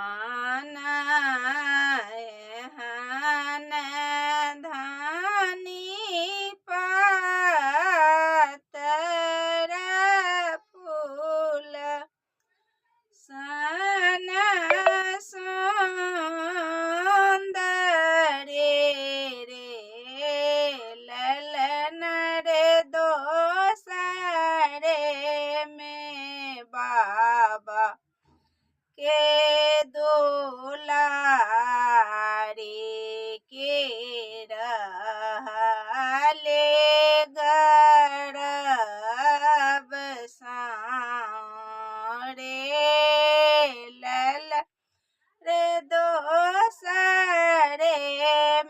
आन एहन धानी पातर फूल सन सुंदर रे ललन रे दोसरे में बाबा के दुलारी के रहले गर्भ सारे लल रे दोसरे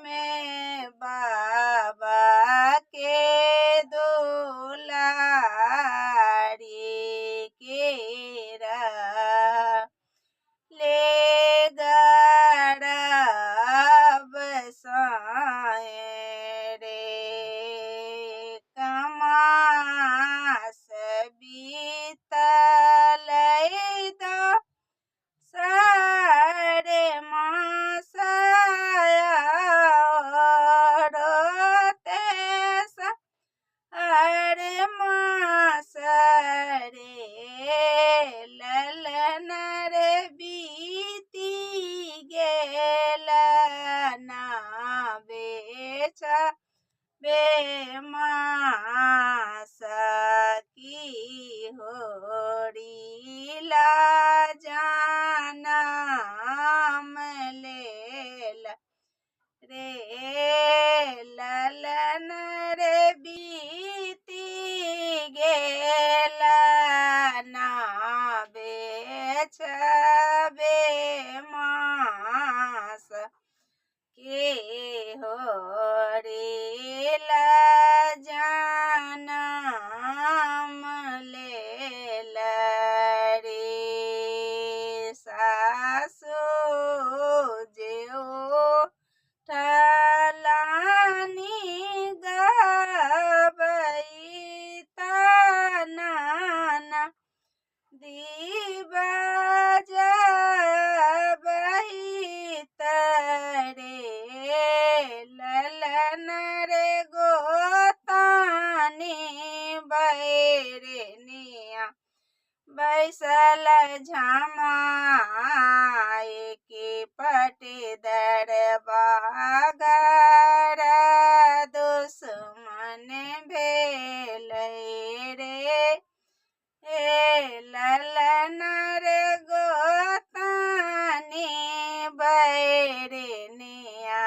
में बाबा के दुलारी के ले गर्भ साए रे कमास बीतल दो सारे मास रोते सारे मास रे ललन रे बीती गेल ना बेच बेमास की होरीला जानम लेल रे ललन रे बीती गेल ना बेच बेमास के होरीला जानम लेल रे सासु जेओ ठलानी गबई तनाना दीवा जबही तरे ललन रे गोतानी बैरनिया बैसल झमाए के पटे दरबागर दुश्मन भेल रे ललन रे गोतानी बैरनिया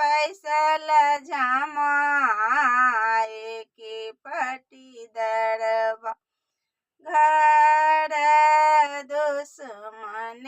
बैसल झमाए के पटी दरबा घर दुश्मन